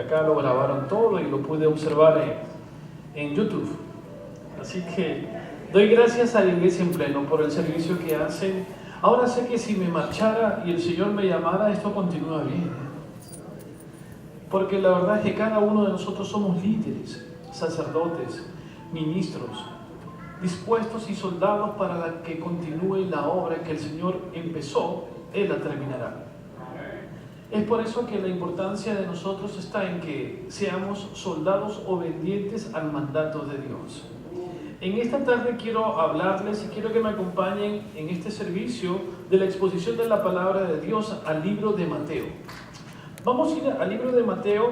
acá lo grabaron todo y lo pude observar en YouTube. Así que doy gracias a la Iglesia en Pleno por el servicio que hacen. Ahora sé que si me marchara y el Señor me llamara, esto continúa bien. Porque la verdad es que cada uno de nosotros somos líderes, sacerdotes, ministros, dispuestos y soldados para que continúe la obra que el Señor empezó, Él la terminará. Es por eso que la importancia de nosotros está en que seamos soldados obedientes al mandato de Dios. En esta tarde quiero hablarles y quiero que me acompañen en este servicio de la exposición de la palabra de Dios al libro de Mateo. Vamos a ir al libro de Mateo,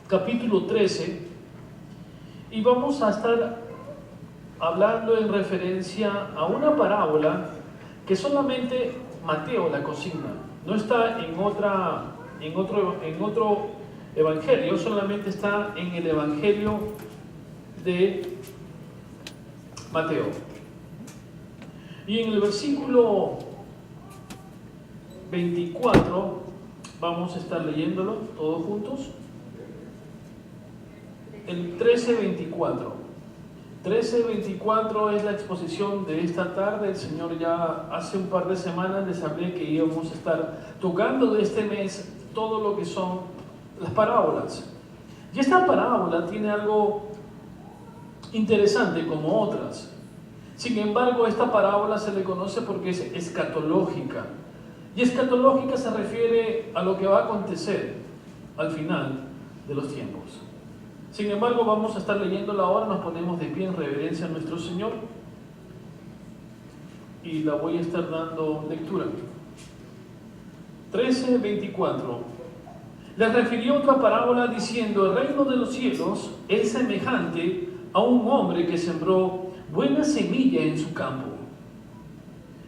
capítulo 13, y vamos a estar hablando en referencia a una parábola que solamente Mateo la consigna. No está en otro evangelio, solamente está en el evangelio de Mateo. Y en el versículo 24, vamos a estar leyéndolo todos juntos. El 13:24. 13:24 es la exposición de esta tarde. El Señor ya hace un par de semanas les hablé que íbamos a estar tocando de este mes todo lo que son las parábolas. Y esta parábola tiene algo interesante como otras. Sin embargo, esta parábola se le conoce porque es escatológica. Y escatológica se refiere a lo que va a acontecer al final de los tiempos. Sin embargo, vamos a estar leyéndola ahora, nos ponemos de pie en reverencia a nuestro Señor y la voy a estar dando lectura. 13:24. Les refirió otra parábola diciendo: el reino de los cielos es semejante a un hombre que sembró buena semilla en su campo.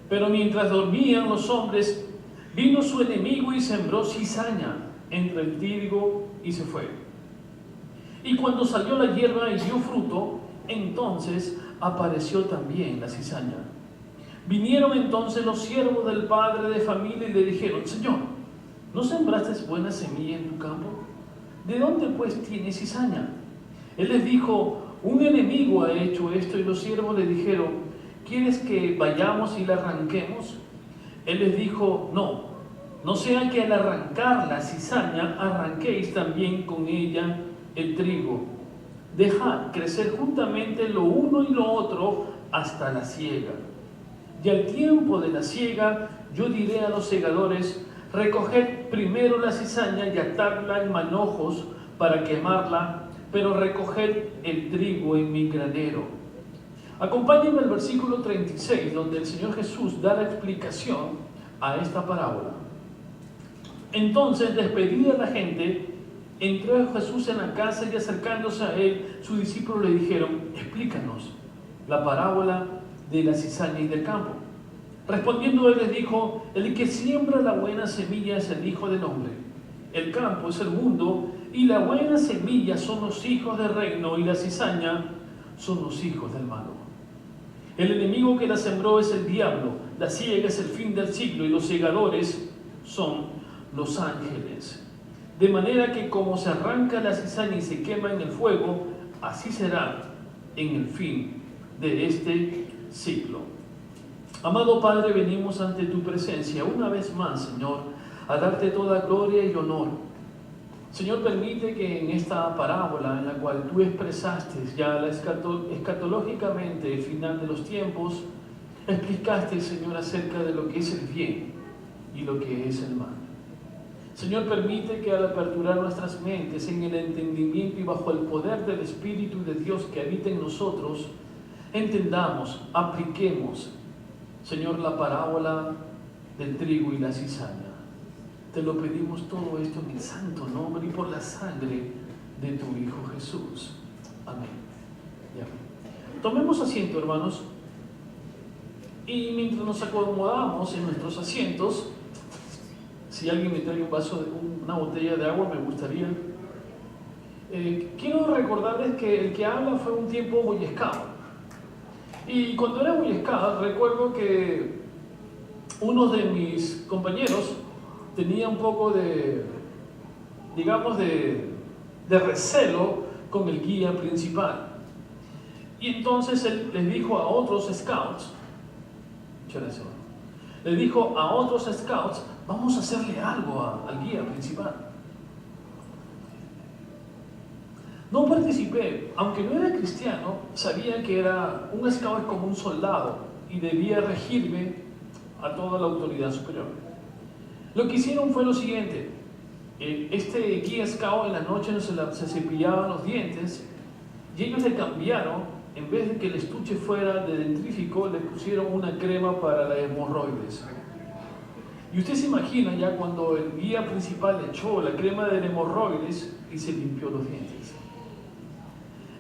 Pero mientras dormían los hombres, vino su enemigo y sembró cizaña entre el trigo y se fue. Y cuando salió la hierba y dio fruto, entonces apareció también la cizaña. Vinieron entonces los siervos del padre de familia y le dijeron: Señor, ¿no sembraste buena semilla en tu campo? ¿De dónde pues tienes cizaña? Él les dijo: un enemigo ha hecho esto. Y los siervos le dijeron: ¿quieres que vayamos y la arranquemos? Él les dijo: no sea que al arrancar la cizaña arranquéis también con ella el trigo. Dejad crecer juntamente lo uno y lo otro hasta la siega. Y al tiempo de la siega yo diré a los segadores: recoged primero la cizaña y atadla en manojos para quemarla, pero recoged el trigo en mi granero. Acompáñenme al versículo 36, donde el Señor Jesús da la explicación a esta parábola. Entonces, despedida la gente, entró Jesús en la casa y acercándose a él, sus discípulos le dijeron: explícanos la parábola de la cizaña y del campo. Respondiendo él les dijo: el que siembra la buena semilla es el Hijo del Hombre. El campo es el mundo y la buena semilla son los hijos del reino y la cizaña son los hijos del malo. El enemigo que la sembró es el diablo, la siega es el fin del siglo y los segadores son los ángeles. De manera que como se arranca la cizaña y se quema en el fuego, así será en el fin de este siglo. Amado Padre, venimos ante tu presencia una vez más, Señor, a darte toda gloria y honor. Señor, permite que en esta parábola en la cual tú expresaste ya escatológicamente el final de los tiempos, explicaste, Señor, acerca de lo que es el bien y lo que es el mal. Señor, permite que al aperturar nuestras mentes en el entendimiento y bajo el poder del Espíritu de Dios que habita en nosotros, entendamos, apliquemos, Señor, la parábola del trigo y la cizaña. Te lo pedimos todo esto en el santo nombre y por la sangre de tu Hijo Jesús. Amén. Tomemos asiento, hermanos, y mientras nos acomodamos en nuestros asientos, si alguien me trae un vaso, una botella de agua, me gustaría. Quiero recordarles que el que habla fue un tiempo Boy Scout. Y cuando era Boy Scout, recuerdo que uno de mis compañeros tenía un poco de, digamos, de de recelo con el guía principal. Y entonces él les dijo a otros scouts, le dijo a otros scouts, vamos a hacerle algo al guía principal. No participé, aunque no era cristiano, sabía que era un scout como un soldado y debía regirme a toda la autoridad superior. Lo que hicieron fue lo siguiente: este guía scout en la noche se cepillaban los dientes y ellos le cambiaron, en vez de que el estuche fuera de dentrífico, le pusieron una crema para las hemorroides. Y usted se imagina ya cuando el guía principal le echó la crema de hemorroides y se limpió los dientes.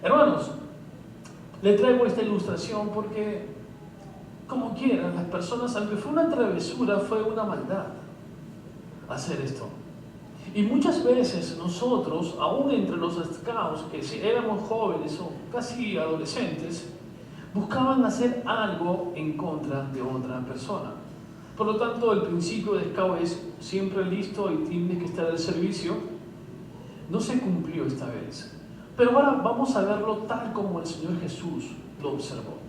Hermanos, le traigo esta ilustración porque, como quieran, las personas, aunque fue una travesura, fue una maldad hacer esto. Y muchas veces nosotros, aún entre los scouts, que si éramos jóvenes o casi adolescentes, buscaban hacer algo en contra de otra persona. Por lo tanto, el principio de scout es siempre listo y tienes que estar al servicio. No se cumplió esta vez. Pero ahora vamos a verlo tal como el Señor Jesús lo observó.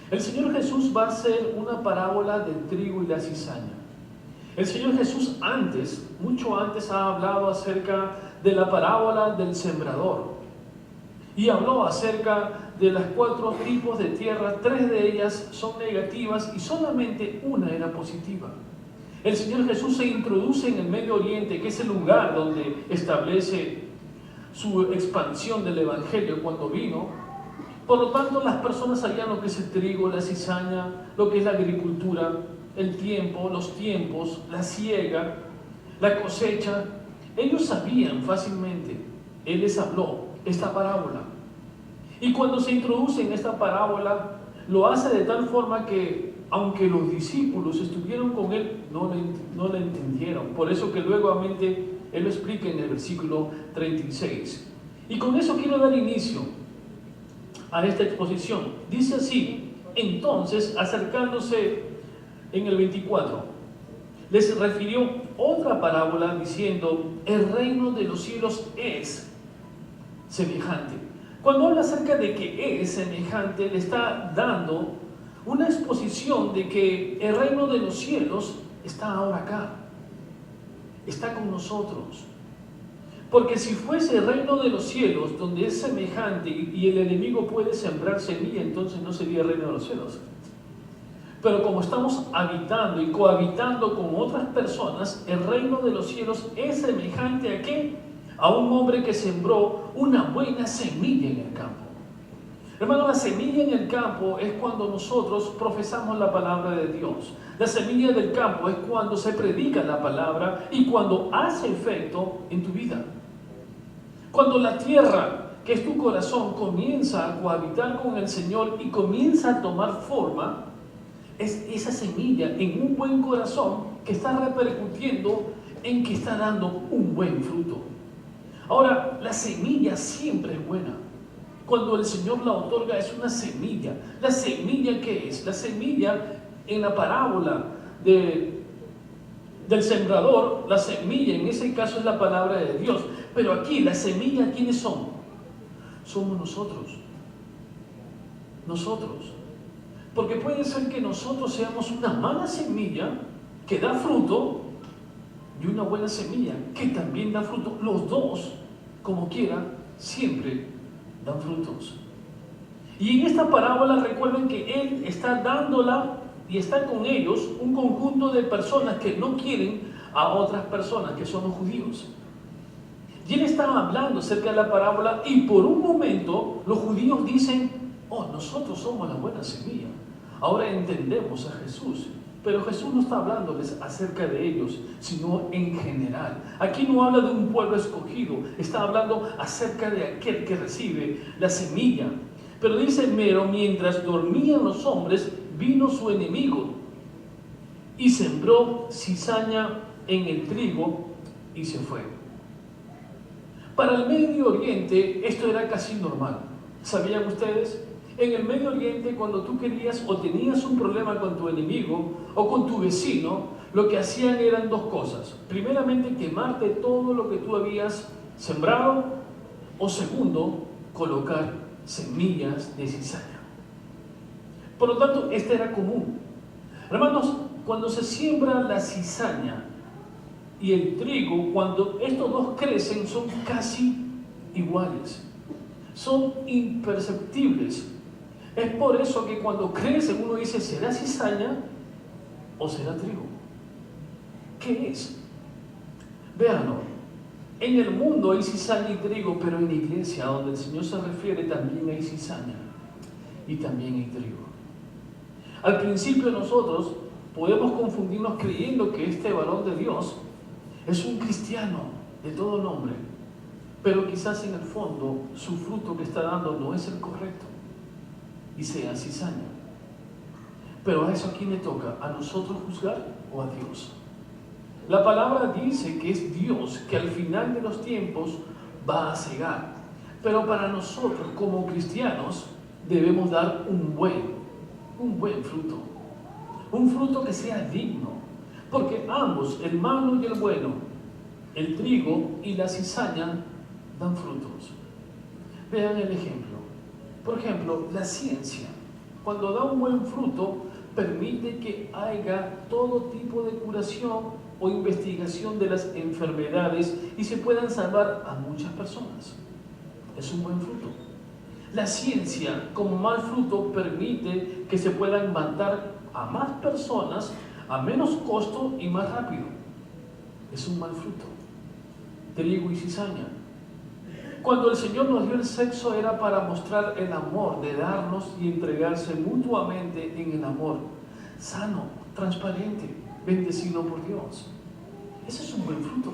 El Señor Jesús va a hacer una parábola del trigo y la cizaña. El Señor Jesús mucho antes, ha hablado acerca de la parábola del sembrador. Y habló acerca de las 4 tipos de tierra. 3 de ellas son negativas y solamente una era positiva. El Señor Jesús se introduce en el Medio Oriente, que es el lugar donde establece su expansión del Evangelio cuando vino. Por lo tanto, las personas sabían lo que es el trigo, la cizaña, lo que es la agricultura, el tiempo, los tiempos, la siega, la cosecha. Ellos sabían fácilmente. Él les habló esta parábola. Y cuando se introduce en esta parábola, lo hace de tal forma que, aunque los discípulos estuvieron con él, no la entendieron. Por eso que luegamente él lo explica en el versículo 36. Y con eso quiero dar inicio a esta exposición. Dice así: entonces, acercándose en el 24, les refirió otra parábola diciendo: el reino de los cielos es semejante. Cuando habla acerca de que es semejante, le está dando una exposición de que el reino de los cielos está ahora acá, está con nosotros. Porque si fuese el reino de los cielos, donde es semejante y el enemigo puede sembrar semilla, entonces no sería el reino de los cielos. Pero como estamos habitando y cohabitando con otras personas, el reino de los cielos es semejante a ¿qué? A un hombre que sembró una buena semilla en el campo. Hermano, la semilla en el campo es cuando nosotros profesamos la palabra de Dios. La semilla del campo es cuando se predica la palabra y cuando hace efecto en tu vida. Cuando la tierra, que es tu corazón, comienza a cohabitar con el Señor y comienza a tomar forma, es esa semilla en un buen corazón que está repercutiendo en que está dando un buen fruto. Ahora, la semilla siempre es buena. Cuando el Señor la otorga es una semilla. ¿La semilla qué es? La semilla en la parábola del sembrador, la semilla en ese caso es la palabra de Dios. Pero aquí, la semilla, ¿quiénes son? Somos nosotros. Nosotros. Porque puede ser que nosotros seamos una mala semilla que da fruto y una buena semilla que también da fruto. Los dos, como quiera, siempre dan frutos. Y en esta parábola recuerden que Él está dándola y está con ellos un conjunto de personas que no quieren a otras personas, que son los judíos. Y Él está hablando acerca de la parábola y por un momento los judíos dicen: oh, nosotros somos la buena semilla. Ahora entendemos a Jesús. Pero Jesús no está hablándoles acerca de ellos, sino en general. Aquí no habla de un pueblo escogido, está hablando acerca de aquel que recibe la semilla. Pero dice: pero mientras dormían los hombres, vino su enemigo y sembró cizaña en el trigo y se fue. Para el Medio Oriente esto era casi normal. ¿Sabían ustedes? En el Medio Oriente, cuando tú querías o tenías un problema con tu enemigo o con tu vecino, lo que hacían eran 2 cosas. Primeramente, quemarte todo lo que tú habías sembrado O segundo, colocar semillas de cizaña. Por lo tanto, este era común. Hermanos, cuando se siembra la cizaña y el trigo, cuando estos dos crecen, son casi iguales. Son imperceptibles. Es por eso que cuando crecen uno dice, ¿será cizaña o será trigo? ¿Qué es? Véanlo. En el mundo hay cizaña y trigo, pero en la iglesia, donde el Señor se refiere, también hay cizaña y también hay trigo. Al principio nosotros podemos confundirnos creyendo que este varón de Dios es un cristiano de todo nombre, pero quizás en el fondo su fruto que está dando no es el correcto y sea cizaña. Pero a eso, ¿a quién le toca? ¿A nosotros juzgar o a Dios? La palabra dice que es Dios que al final de los tiempos va a cegar. Pero para nosotros como cristianos debemos dar un buen fruto. Un fruto que sea digno. Porque ambos, el malo y el bueno, el trigo y la cizaña, dan frutos. Vean el ejemplo. Por ejemplo, la ciencia, cuando da un buen fruto, permite que haya todo tipo de curación o investigación de las enfermedades y se puedan salvar a muchas personas. Es un buen fruto. La ciencia, como mal fruto, permite que se puedan matar a más personas a menos costo y más rápido. Es un mal fruto. Trigo y cizaña. Cuando el Señor nos dio el sexo era para mostrar el amor, de darnos y entregarse mutuamente en el amor. Sano, transparente, bendecido por Dios. Ese es un buen fruto.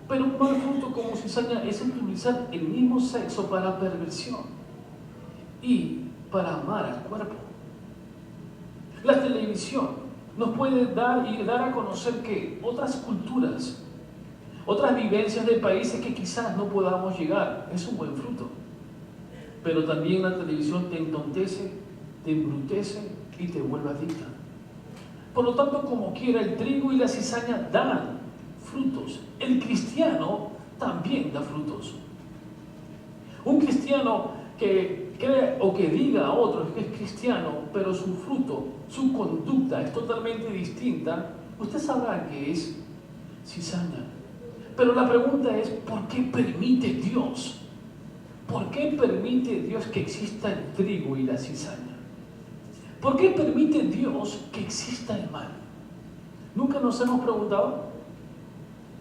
Pero un mal fruto como cizaña es utilizar el mismo sexo para perversión y para amar al cuerpo. La televisión nos puede dar a conocer que otras culturas, otras vivencias de países que quizás no podamos llegar. Es un buen fruto. Pero también la televisión te entontece, te embrutece y te vuelve adicta. Por lo tanto, como quiera, el trigo y la cizaña dan frutos. El cristiano también da frutos. Un cristiano que cree o que diga a otros que es cristiano, pero su fruto, su conducta es totalmente distinta, usted sabrá que es cizaña. Pero la pregunta es, ¿por qué permite Dios? ¿Por qué permite Dios que exista el trigo y la cizaña? ¿Por qué permite Dios que exista el mal? ¿Nunca nos hemos preguntado?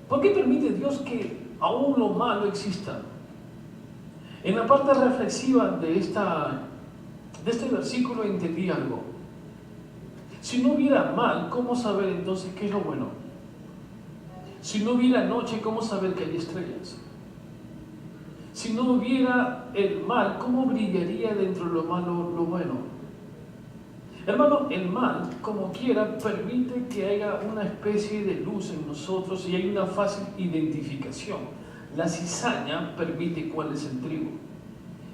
¿Por qué permite Dios que aún lo malo exista? En la parte reflexiva de este versículo entendí algo. Si no hubiera mal, ¿cómo saber entonces qué es lo bueno? Si no hubiera noche, ¿cómo saber que hay estrellas? Si no hubiera el mal, ¿cómo brillaría dentro de lo malo lo bueno? Hermano, el mal, como quiera, permite que haya una especie de luz en nosotros y hay una fácil identificación. La cizaña permite cuál es el trigo.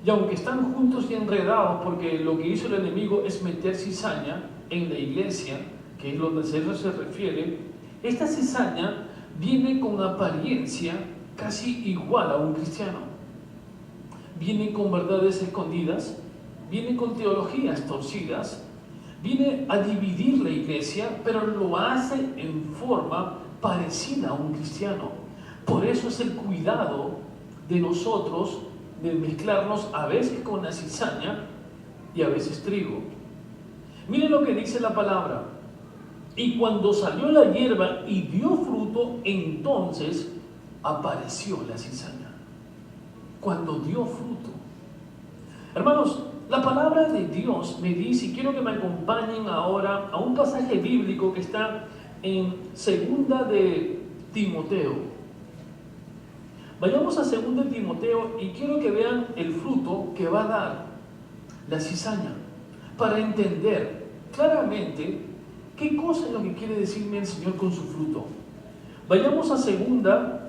Y aunque están juntos y enredados, porque lo que hizo el enemigo es meter cizaña en la iglesia, que es donde eso se refiere, esta cizaña viene con apariencia casi igual a un cristiano. Viene con verdades escondidas, viene con teologías torcidas, viene a dividir la iglesia, pero lo hace en forma parecida a un cristiano. Por eso es el cuidado de nosotros de mezclarnos a veces con la cizaña y a veces trigo. Miren lo que dice la palabra. Y cuando salió la hierba y dio fruto, entonces apareció la cizaña. Cuando dio fruto. Hermanos, la palabra de Dios me dice, y quiero que me acompañen ahora a un pasaje bíblico que está en 2 de Timoteo. Vayamos a 2 de Timoteo y quiero que vean el fruto que va a dar la cizaña, para entender claramente qué cosa es lo que quiere decirme el Señor con su fruto. Vayamos a 2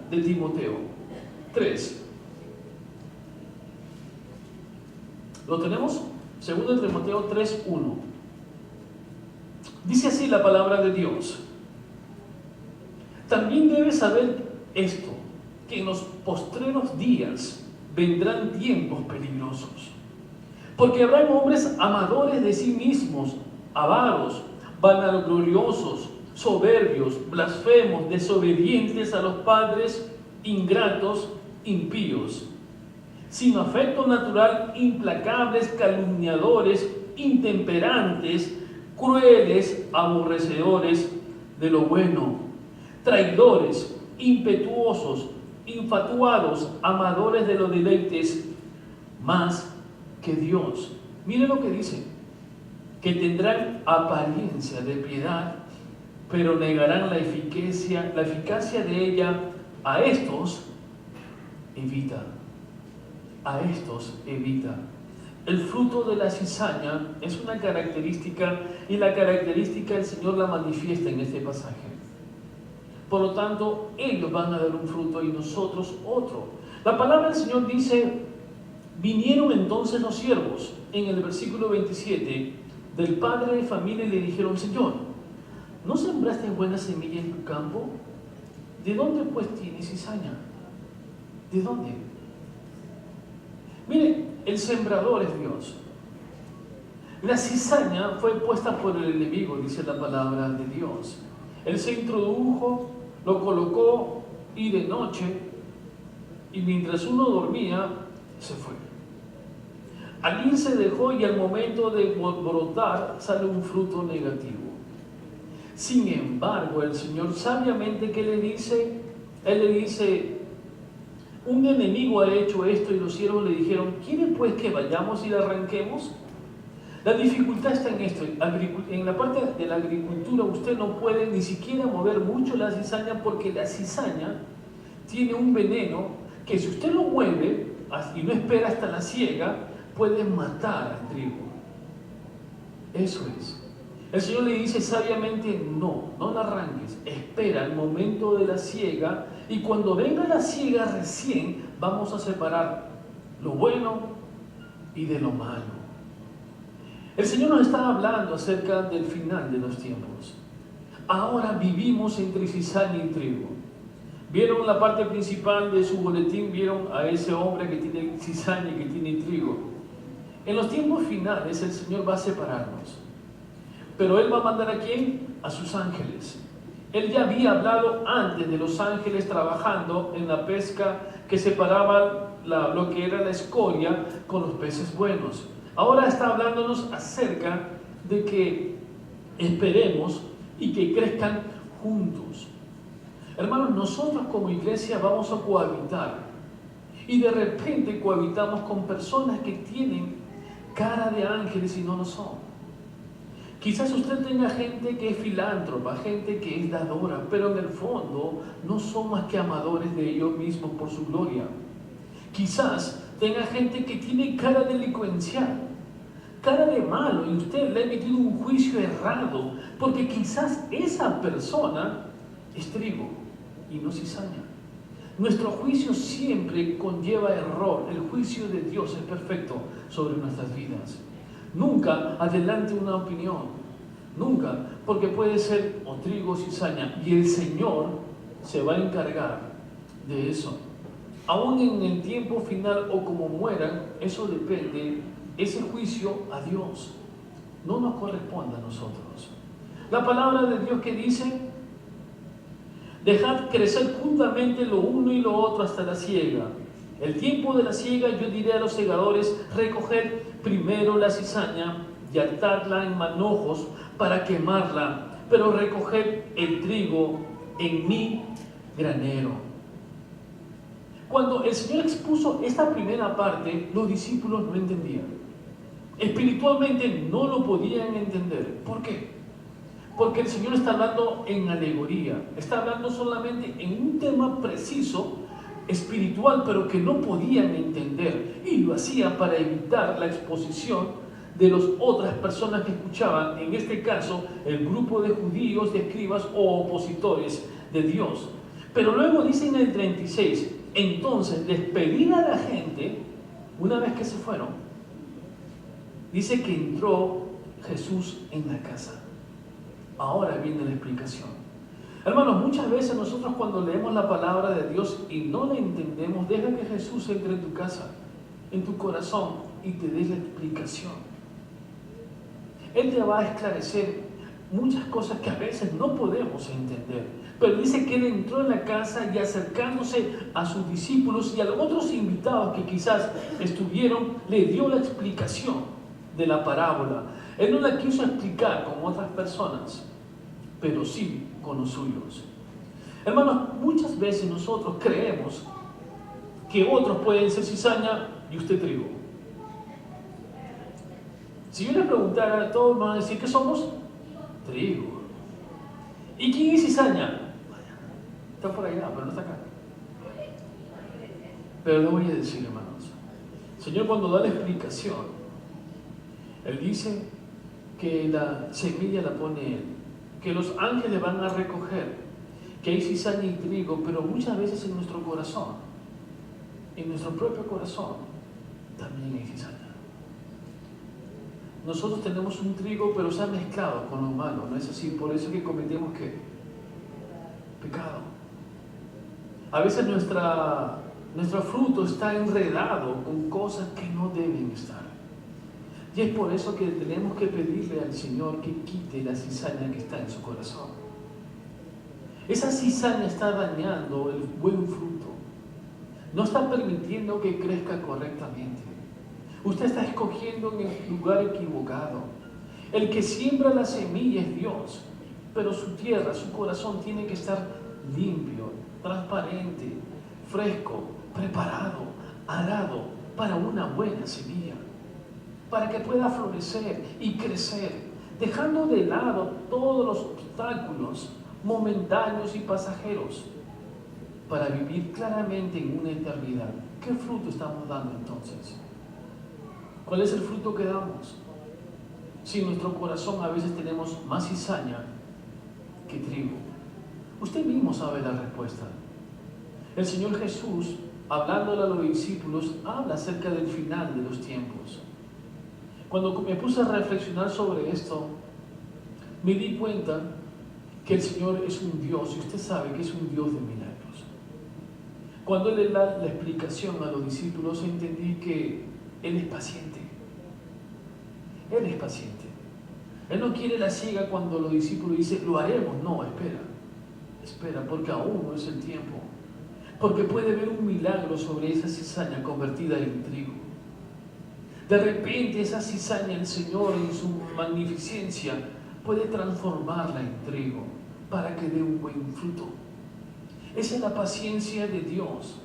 de Timoteo 3. ¿Lo tenemos? 2 de Timoteo 3:1. Dice así la palabra de Dios. También debes saber esto, que en los postreros días vendrán tiempos peligrosos. Porque habrán hombres amadores de sí mismos, avaros, vanagloriosos, soberbios, blasfemos, desobedientes a los padres, ingratos, impíos, sin afecto natural, implacables, calumniadores, intemperantes, crueles, aborrecedores de lo bueno, traidores, impetuosos, infatuados, amadores de los deleites más que Dios. Mire lo que dice, que tendrán apariencia de piedad, pero negarán la eficacia de ella. A estos evita. A estos evita. El fruto de la cizaña es una característica, y la característica el Señor la manifiesta en este pasaje. Por lo tanto, ellos van a dar un fruto y nosotros otro. La palabra del Señor dice: vinieron entonces los siervos, en el versículo 27, del padre de familia, y le dijeron: Señor, ¿no sembraste buena semilla en tu campo? ¿De dónde pues tienes cizaña? ¿De dónde? Mire, el sembrador es Dios. La cizaña fue puesta por el enemigo, dice la palabra de Dios. Él se introdujo, lo colocó, y de noche, y mientras uno dormía, se fue. Allí se dejó, y al momento de brotar sale un fruto negativo. Sin embargo, el Señor sabiamente, ¿qué le dice? Él le dice: un enemigo ha hecho esto, y los siervos le dijeron: ¿quiere pues que vayamos y la arranquemos? La dificultad está en esto. En la parte de la agricultura usted no puede ni siquiera mover mucho la cizaña, porque la cizaña tiene un veneno que, si usted lo mueve y no espera hasta la siega, puede matar al trigo. Eso es. El Señor le dice sabiamente: no la arranques, espera el momento de la siega, y cuando venga la siega recién vamos a separar lo bueno y de lo malo. El Señor nos está hablando acerca del final de los tiempos. Ahora vivimos entre cizaña y trigo. Vieron la parte principal de su boletín, vieron a ese hombre que tiene cizaña y que tiene trigo. En los tiempos finales el Señor va a separarnos. Pero Él va a mandar ¿a quién? A sus ángeles. Él ya había hablado antes de los ángeles trabajando en la pesca, que separaba lo que era la escoria con los peces buenos. Ahora está hablándonos acerca de que esperemos y que crezcan juntos. Hermanos, nosotros como iglesia vamos a cohabitar, y de repente cohabitamos con personas que tienen cara de ángeles y no lo son. Quizás usted tenga gente que es filántropa, gente que es dadora, pero en el fondo no son más que amadores de ellos mismos por su gloria. Quizás tenga gente que tiene cara delincuencial, cara de malo, y usted le ha metido un juicio errado, porque quizás esa persona es trigo y no cizaña. Nuestro juicio siempre conlleva error. El juicio de Dios es perfecto sobre nuestras vidas. Nunca adelante una opinión, nunca, porque puede ser o trigo o cizaña, y el Señor se va a encargar de eso. Aún en el tiempo final o como mueran, eso depende, ese juicio a Dios, no nos corresponde a nosotros. La palabra de Dios que dice: dejad crecer juntamente lo uno y lo otro hasta la siega. El tiempo de la siega, yo diré a los segadores: recoged primero la cizaña y atadla en manojos para quemarla, pero recoged el trigo en mi granero. Cuando el Señor expuso esta primera parte, los discípulos no entendían. Espiritualmente no lo podían entender. ¿Por qué? Porque el Señor está hablando en alegoría, está hablando solamente en un tema preciso, espiritual, pero que no podían entender, y lo hacía para evitar la exposición de las otras personas que escuchaban, en este caso el grupo de judíos, de escribas o opositores de Dios. Pero luego dice en el 36, entonces despedir a la gente, una vez que se fueron, dice que entró Jesús en la casa. Ahora viene la explicación. Hermanos, muchas veces nosotros cuando leemos la palabra de Dios y no la entendemos, deja que Jesús entre en tu casa, en tu corazón y te dé la explicación. Él te va a esclarecer muchas cosas que a veces no podemos entender. Pero dice que Él entró en la casa y acercándose a sus discípulos y a los otros invitados que quizás estuvieron, le dio la explicación de la parábola. Él no la quiso explicar como otras personas, pero sí con los suyos. Hermanos, muchas veces nosotros creemos que otros pueden ser cizaña y usted trigo. Si yo le preguntara a todos, me van a decir que somos trigo. ¿Y quién es cizaña? Está por allá, pero no está acá. Pero le voy a decir, hermanos, el Señor cuando da la explicación, Él dice que la semilla la pone Él, que los ángeles van a recoger, que hay cizaña y trigo, pero muchas veces en nuestro corazón, en nuestro propio corazón, también hay cizaña. Nosotros tenemos un trigo, pero se ha mezclado con lo malo, ¿no es así? Por eso es que cometemos ¿qué? Pecado. A veces nuestro fruto está enredado con cosas que no deben estar. Y es por eso que tenemos que pedirle al Señor que quite la cizaña que está en su corazón. Esa cizaña está dañando el buen fruto. No está permitiendo que crezca correctamente. Usted está escogiendo en el lugar equivocado. El que siembra la semilla es Dios, pero su tierra, su corazón tiene que estar limpio, transparente, fresco, preparado, arado para una buena semilla, para que pueda florecer y crecer, dejando de lado todos los obstáculos momentáneos y pasajeros, para vivir claramente en una eternidad. ¿Qué fruto estamos dando entonces? ¿Cuál es el fruto que damos? Si en nuestro corazón a veces tenemos más cizaña que trigo. Usted mismo sabe la respuesta. El Señor Jesús, hablándole a los discípulos, habla acerca del final de los tiempos. Cuando me puse a reflexionar sobre esto, me di cuenta que el Señor es un Dios, y usted sabe que es un Dios de milagros. Cuando Él le da la explicación a los discípulos, entendí que Él es paciente. Él es paciente. Él no quiere la ciega cuando los discípulos dicen, lo haremos. No, espera, porque aún no es el tiempo. Porque puede haber un milagro sobre esa cizaña convertida en trigo. De repente esa cizaña, el Señor en su magnificencia puede transformarla en trigo para que dé un buen fruto. Esa es la paciencia de Dios.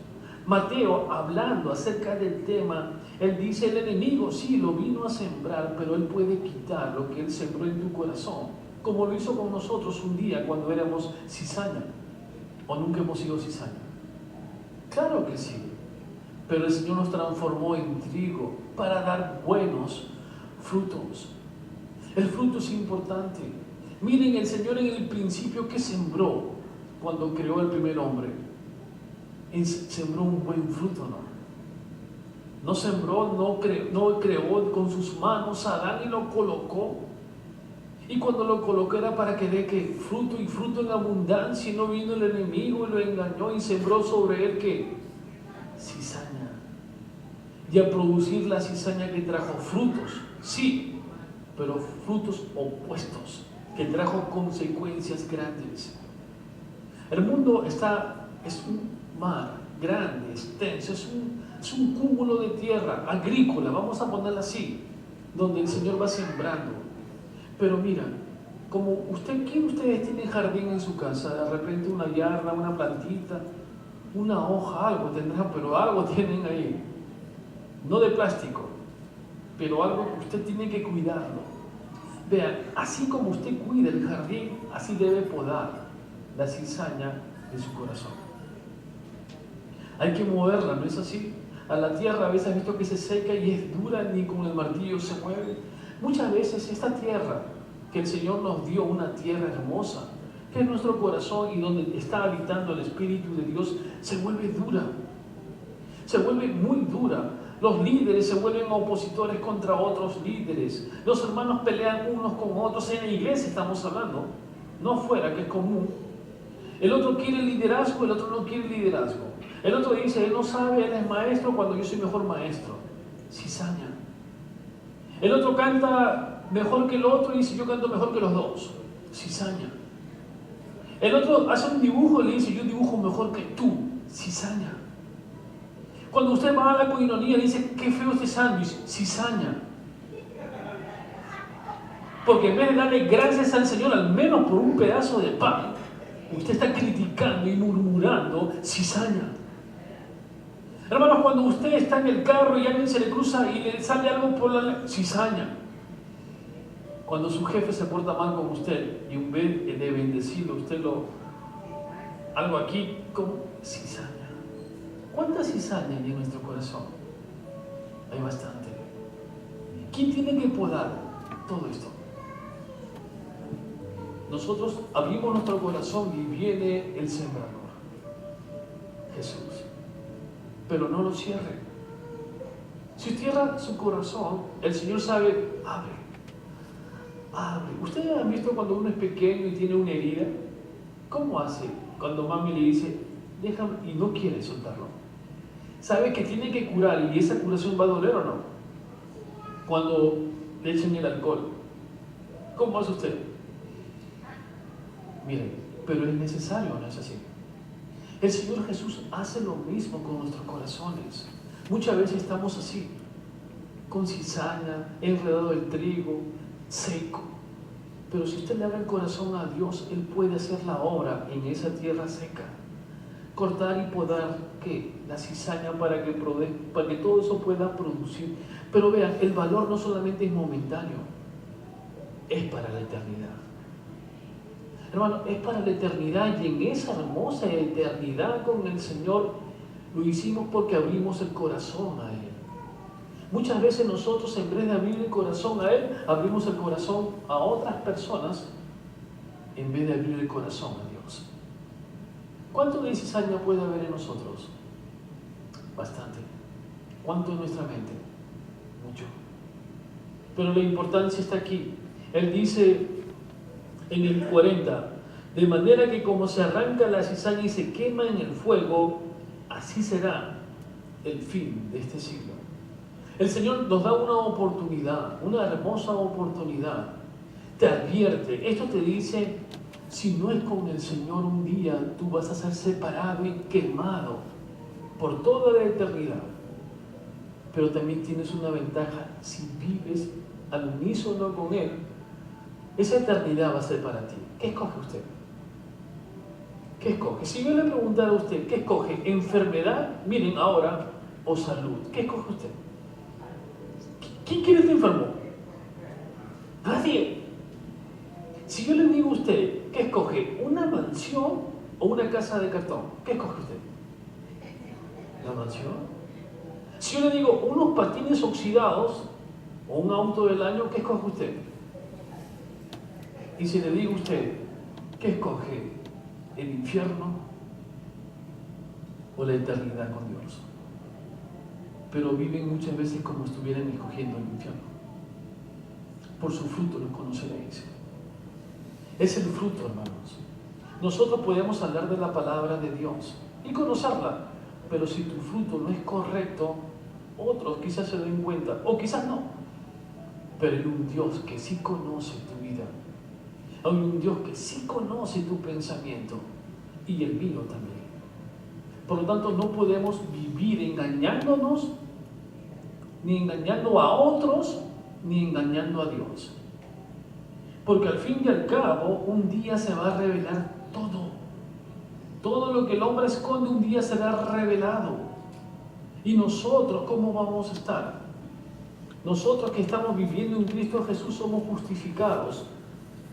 Mateo, hablando acerca del tema, él dice, el enemigo sí lo vino a sembrar, pero él puede quitar lo que él sembró en tu corazón, como lo hizo con nosotros un día cuando éramos cizaña, o nunca hemos sido cizaña. Claro que sí, pero el Señor nos transformó en trigo para dar buenos frutos. El fruto es importante. Miren, el Señor en el principio que sembró cuando creó el primer hombre, sembró un buen fruto, ¿no? No sembró, no creó con sus manos a Adán y lo colocó. Y cuando lo colocó era para que dé que fruto y fruto en abundancia, y no vino el enemigo y lo engañó y sembró sobre él que cizaña. Y a producir la cizaña que trajo frutos, sí, pero frutos opuestos, que trajo consecuencias grandes. El mundo es un mar grande, extenso, es un cúmulo de tierra agrícola, vamos a ponerla así, donde el Señor va sembrando. Pero mira, como ¿quién de ustedes tiene jardín en su casa? De repente una yarda, una plantita, una hoja, algo tendrán, pero algo tienen ahí. No de plástico, pero algo que usted tiene que cuidarlo. Vean, así como usted cuida el jardín, así debe podar la cizaña de su corazón. Hay que moverla, ¿no es así? A la tierra a veces has visto que se seca y es dura, ni con el martillo se mueve. Muchas veces esta tierra que el Señor nos dio, una tierra hermosa, que es nuestro corazón y donde está habitando el Espíritu de Dios, se vuelve dura. Se vuelve muy dura. Los líderes se vuelven opositores contra otros líderes. Los hermanos pelean unos con otros. En la iglesia estamos hablando, no fuera, que es común. El otro quiere liderazgo, el otro no quiere liderazgo. El otro dice, él no sabe, él es maestro cuando yo soy mejor maestro. Cizaña. El otro canta mejor que el otro y dice, yo canto mejor que los dos. Cizaña. El otro hace un dibujo y le dice, yo dibujo mejor que tú. Cizaña. Cuando usted va a la coinonía dice, qué feo este sándwich. Cizaña. Porque en vez de darle gracias al Señor, al menos por un pedazo de pan, usted está criticando y murmurando. Cizaña. Hermanos, cuando usted está en el carro y alguien se le cruza y le sale algo por la cizaña. Cuando su jefe se porta mal con usted y en vez de bendecirlo, usted algo aquí como cizaña. ¿Cuánta cizaña hay en nuestro corazón? Hay bastante. ¿Quién tiene que podar todo esto? Nosotros abrimos nuestro corazón y viene el sembrador, Jesús. Pero no lo cierre. Si cierra su corazón, el Señor sabe, abre. ¿Ustedes han visto cuando uno es pequeño y tiene una herida? ¿Cómo hace cuando mami le dice, déjame, y no quiere soltarlo? Sabe que tiene que curar y esa curación va a doler o no. Cuando le echen el alcohol, ¿cómo hace usted? Miren, pero es necesario, ¿no es así? El Señor Jesús hace lo mismo con nuestros corazones. Muchas veces estamos así, con cizaña, enredado el trigo, seco. Pero si usted le abre el corazón a Dios, Él puede hacer la obra en esa tierra seca. Cortar y podar, ¿qué? La cizaña para que todo eso pueda producir. Pero vean, el valor no solamente es momentáneo, es para la eternidad. Hermano, es para la eternidad y en esa hermosa eternidad con el Señor lo hicimos porque abrimos el corazón a Él. Muchas veces nosotros en vez de abrir el corazón a Él, abrimos el corazón a otras personas en vez de abrir el corazón a Dios. ¿Cuánto de cizaña puede haber en nosotros? Bastante. ¿Cuánto en nuestra mente? Mucho. Pero la importancia está aquí. Él dice en el 40, de manera que como se arranca la cizaña y se quema en el fuego, así será el fin de este siglo. El Señor nos da una oportunidad, una hermosa oportunidad. Te advierte, esto te dice, si no es con el Señor un día, tú vas a ser separado y quemado por toda la eternidad. Pero también tienes una ventaja, si vives al unísono con Él, esa eternidad va a ser para ti. ¿Qué escoge usted? ¿Qué escoge? Si yo le preguntara a usted, ¿qué escoge? ¿Enfermedad? Miren ahora, o salud. ¿Qué escoge usted? ¿Quién quiere estar enfermo? Nadie. Si yo le digo a usted, ¿qué escoge? ¿Una mansión o una casa de cartón? ¿Qué escoge usted? ¿La mansión? Si yo le digo unos patines oxidados o un auto del año, ¿qué escoge usted? Y si le digo a usted, ¿qué escoge? ¿El infierno o la eternidad con Dios? Pero viven muchas veces como estuvieran escogiendo el infierno. Por su fruto los conoceréis. Es el fruto, hermanos. Nosotros podemos hablar de la palabra de Dios y conocerla, pero si tu fruto no es correcto, otros quizás se den cuenta, o quizás no. Pero hay un Dios que sí conoce tu vida. Hay un Dios que sí conoce tu pensamiento y el mío también. Por lo tanto, no podemos vivir engañándonos, ni engañando a otros, ni engañando a Dios. Porque al fin y al cabo, un día se va a revelar todo. Todo lo que el hombre esconde un día será revelado. ¿Y nosotros cómo vamos a estar? Nosotros que estamos viviendo en Cristo Jesús somos justificados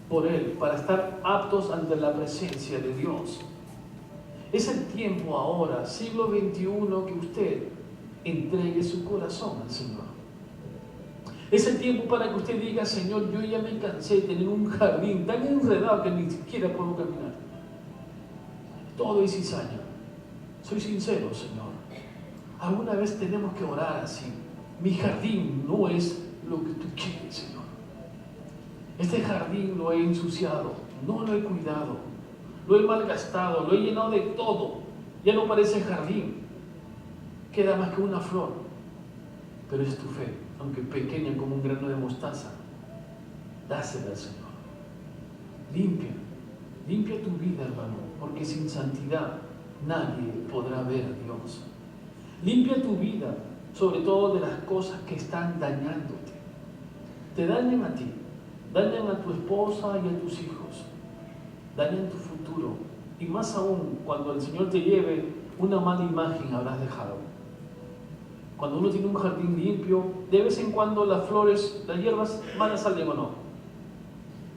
por Él para estar aptos ante la presencia de Dios. Es el tiempo ahora, siglo XXI, que usted entregue su corazón al Señor. Es el tiempo para que usted diga, Señor, yo ya me cansé de tener un jardín tan enredado que ni siquiera puedo caminar. Todo es cizaña. Soy sincero, Señor. Alguna vez tenemos que orar así. Mi jardín no es lo que tú quieres, Señor. Este jardín lo he ensuciado, no lo he cuidado. lo he malgastado, lo he llenado de todo, ya no parece jardín, queda más que una flor. Pero es tu fe, aunque pequeña como un grano de mostaza, dásela al Señor. Limpia tu vida, hermano, porque sin santidad nadie podrá ver a Dios. Limpia tu vida, sobre todo de las cosas que están dañándote. Te dañan a ti, dañan a tu esposa y a tus hijos, dañan tu futuro. Y más aún, cuando el Señor te lleve, una mala imagen habrás dejado. Cuando uno tiene un jardín limpio, de vez en cuando las flores, las hierbas van a salir o no.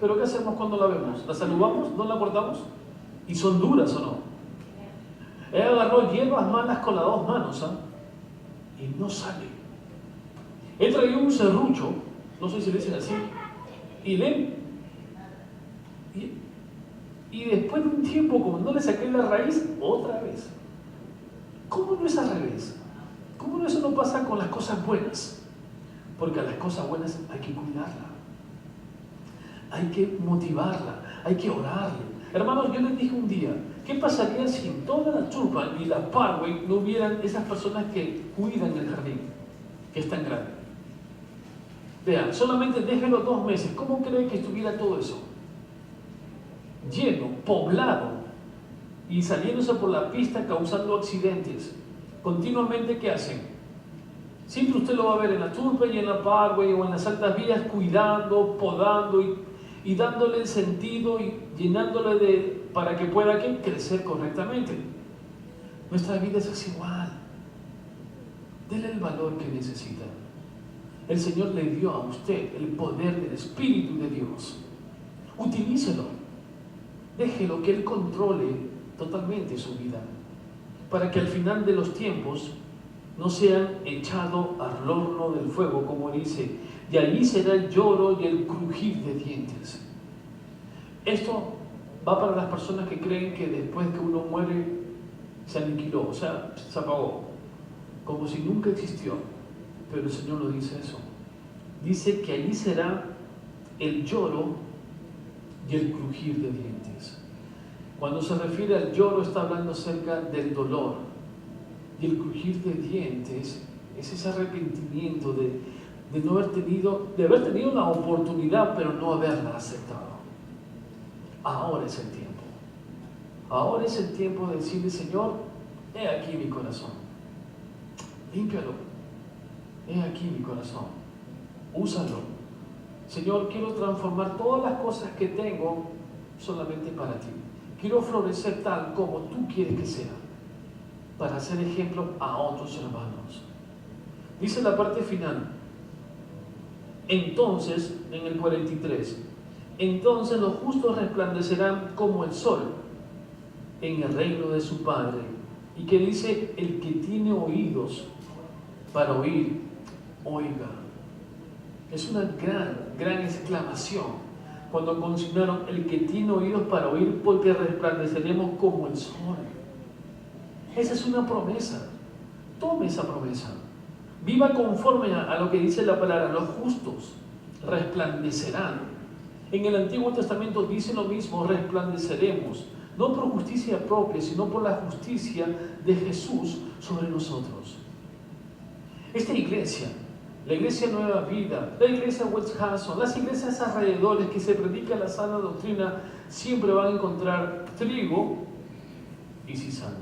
Pero ¿qué hacemos cuando la vemos? ¿La saludamos? ¿No la cortamos? ¿Y son duras o no? Él agarró hierbas malas con las dos manos, y no sale. Él traía un serrucho, no sé si le dicen así, y después de un tiempo, como no le saqué la raíz, otra vez. ¿Cómo no es al revés? ¿Cómo eso no pasa con las cosas buenas? Porque a las cosas buenas hay que cuidarla, hay que motivarla, hay que orarle. Hermanos, yo les dije un día, ¿qué pasaría si en toda la Churpa y la Parkway no hubieran esas personas que cuidan el jardín, que es tan grande? Vean, solamente déjenlo 2 meses. ¿Cómo creen que estuviera todo eso? Lleno, poblado, y saliéndose por la pista causando accidentes. Continuamente, ¿qué hacen? Siempre usted lo va a ver en la Churpa y en la Parkway o en las altas vías, cuidando, podando y dándole el sentido y llenándole para que pueda crecer correctamente. Nuestra vida es igual. Dele el valor que necesita. El Señor le dio a usted el poder del Espíritu de Dios. Utilícelo. Déjelo que Él controle totalmente su vida, para que al final de los tiempos no sean echados al horno del fuego, como dice, y allí será el lloro y el crujir de dientes. Esto va para las personas que creen que después que uno muere se aniquiló, o sea, se apagó, como si nunca existió. Pero el Señor no dice eso. Dice que allí será el lloro y el crujir de dientes. Cuando se refiere al lloro, está hablando acerca del dolor. Y el crujir de dientes es ese arrepentimiento de haber tenido la oportunidad, pero no haberla aceptado. Ahora es el tiempo. Ahora es el tiempo de decirle, Señor, he aquí mi corazón. Límpialo. He aquí mi corazón. Úsalo. Señor, quiero transformar todas las cosas que tengo solamente para ti. Quiero florecer tal como tú quieres que sea, para ser ejemplo a otros hermanos. Dice la parte final. Entonces, en el 43, entonces los justos resplandecerán como el sol en el reino de su Padre. Y que dice, el que tiene oídos para oír, oiga. Es una gran exclamación cuando consignaron, el que tiene oídos para oír, porque resplandeceremos como el sol. Esa es una promesa. Tome esa promesa. Viva conforme a lo que dice la palabra. Los justos resplandecerán. En el Antiguo Testamento dice lo mismo, resplandeceremos. No por justicia propia, sino por la justicia de Jesús sobre nosotros. Esta iglesia, la iglesia Nueva Vida, la iglesia West Hudson, las iglesias alrededores que se predica la sana doctrina, siempre van a encontrar trigo y cizaña.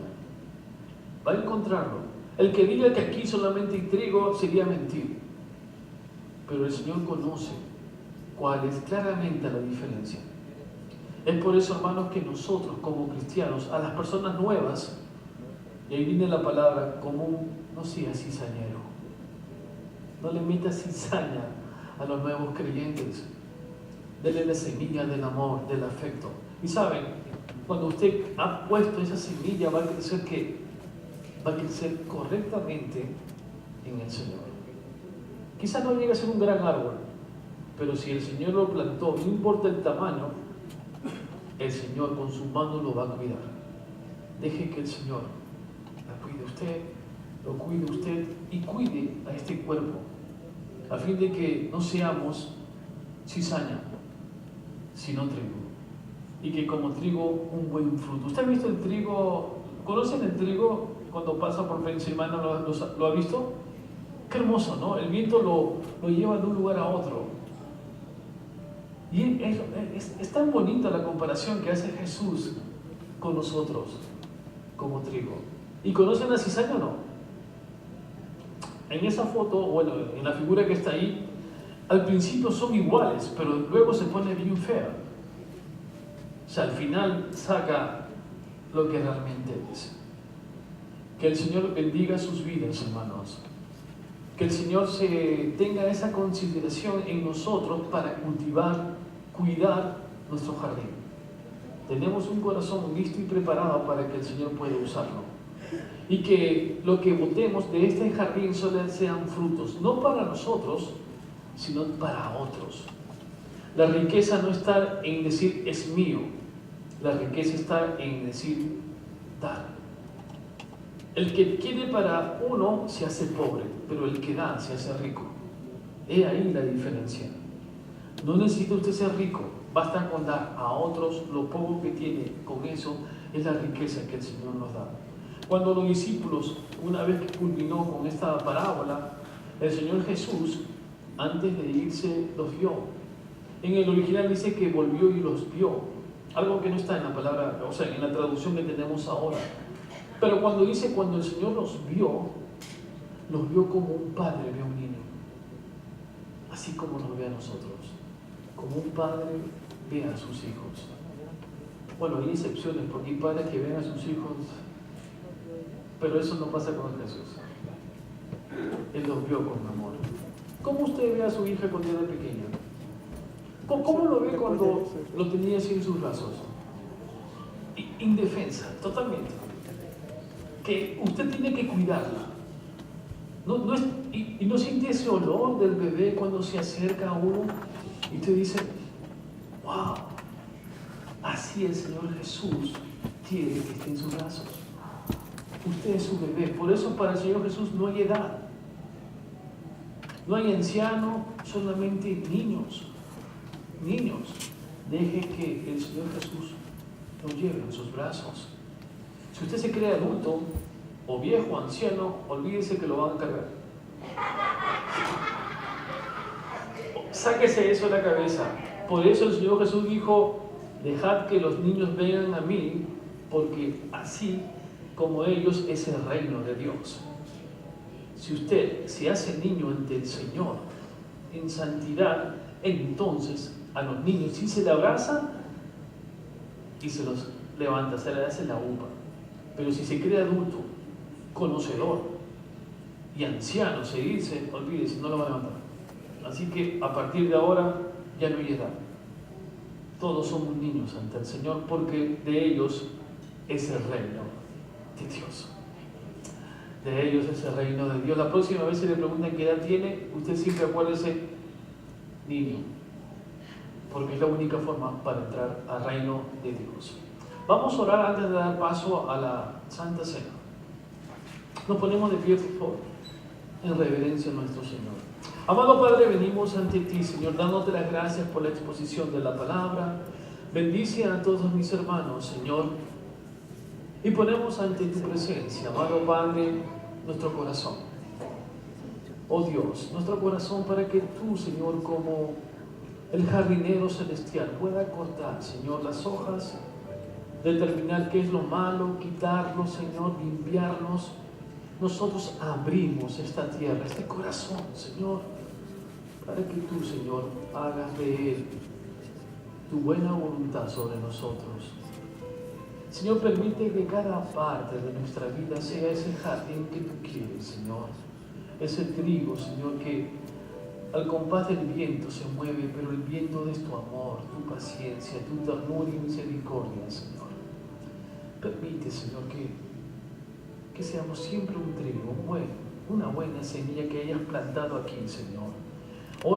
Va a encontrarlo. El que diga que aquí solamente hay trigo sería mentir. Pero el Señor conoce cuál es claramente la diferencia. Es por eso, hermanos, que nosotros como cristianos, a las personas nuevas, y ahí viene la palabra común, no seas cizañero. No le metas cizaña a los nuevos creyentes. Dele la semilla del amor, del afecto. Y saben, cuando usted ha puesto esa semilla, va a crecer correctamente en el Señor. Quizás no llegue a ser un gran árbol, pero si el Señor lo plantó, no importa el tamaño, el Señor con su mano lo va a cuidar. Deje que el Señor la cuide usted, lo cuide usted y cuide a este cuerpo, a fin de que no seamos cizaña, sino trigo. y que como trigo un buen fruto. ¿Usted ha visto el trigo? ¿Conocen el trigo cuando pasa por Pensilvania? ¿Lo ha visto? Qué hermoso, ¿no? El viento lo lleva de un lugar a otro. Y es tan bonita la comparación que hace Jesús con nosotros como trigo. ¿Y conocen la cizaña o no? En esa foto, bueno, en la figura que está ahí, al principio son iguales, pero luego se pone bien fea. O sea, al final saca lo que realmente es. Que el Señor bendiga sus vidas, hermanos. Que el Señor tenga esa consideración en nosotros para cultivar, cuidar nuestro jardín. Tenemos un corazón listo y preparado para que el Señor pueda usarlo. Y que lo que botemos de este jardín solo sean frutos, no para nosotros, sino para otros. La riqueza no está en decir es mío, la riqueza está en decir dar. El que quiere para uno se hace pobre, pero el que da se hace rico. He ahí la diferencia. No necesita usted ser rico, basta con dar a otros lo poco que tiene. Con eso es la riqueza que el Señor nos da. Cuando los discípulos, una vez que culminó con esta parábola, el Señor Jesús, antes de irse, los vio. En el original dice que volvió y los vio. Algo que no está en la palabra, o sea, en la traducción que tenemos ahora. Pero cuando dice, cuando el Señor los vio como un padre ve a un niño. Así como nos ve a nosotros. Como un padre ve a sus hijos. Bueno, hay excepciones, porque hay padres que ven a sus hijos, pero eso no pasa con Jesús. Él los vio con amor. ¿Cómo usted ve a su hija cuando era pequeña? ¿Cómo lo ve cuando lo tenía así en sus brazos? Indefensa, totalmente. Que usted tiene que cuidarla. Y no siente ese olor del bebé cuando se acerca a uno y usted dice, wow, así el Señor Jesús quiere que esté en sus brazos. Usted es su bebé. Por eso para el Señor Jesús no hay edad. No hay anciano, solamente niños. Niños. Deje que el Señor Jesús lo lleve en sus brazos. Si usted se cree adulto, o viejo, o anciano, olvídese que lo van a cargar. Sáquese eso de la cabeza. Por eso el Señor Jesús dijo, dejad que los niños vengan a mí, porque así como ellos es el reino de Dios. Si usted se hace niño ante el Señor en santidad, entonces a los niños sí se le abraza y se los levanta, se le hace la upa. Pero si se cree adulto, conocedor y anciano, se dice, olvídese, no lo va a levantar. Así que a partir de ahora ya no hay edad. Todos somos niños ante el Señor, porque de ellos es el reino de Dios. De ellos es el reino de Dios. La próxima vez si le preguntan qué edad tiene, usted siempre acuérdese, niño, porque es la única forma para entrar al reino de Dios. Vamos a orar antes de dar paso a la Santa Cena. Nos ponemos de pie, por favor, en reverencia a nuestro Señor. Amado Padre, venimos ante ti, Señor, dándote las gracias por la exposición de la palabra. Bendice a todos mis hermanos, Señor, y ponemos ante tu presencia, amado Padre, nuestro corazón. Oh Dios, nuestro corazón, para que tú, Señor, como el jardinero celestial, pueda cortar, Señor, las hojas, determinar qué es lo malo, quitarlo, Señor, limpiarnos. Nosotros abrimos esta tierra, este corazón, Señor, para que tú, Señor, hagas de él tu buena voluntad sobre nosotros. Señor, permite que cada parte de nuestra vida sea ese jardín que tú quieres, Señor. Ese trigo, Señor, que al compás del viento se mueve, pero el viento es tu amor, tu paciencia, tu ternura y misericordia, Señor. Permite, Señor, que seamos siempre un trigo, una buena semilla que hayas plantado aquí, Señor.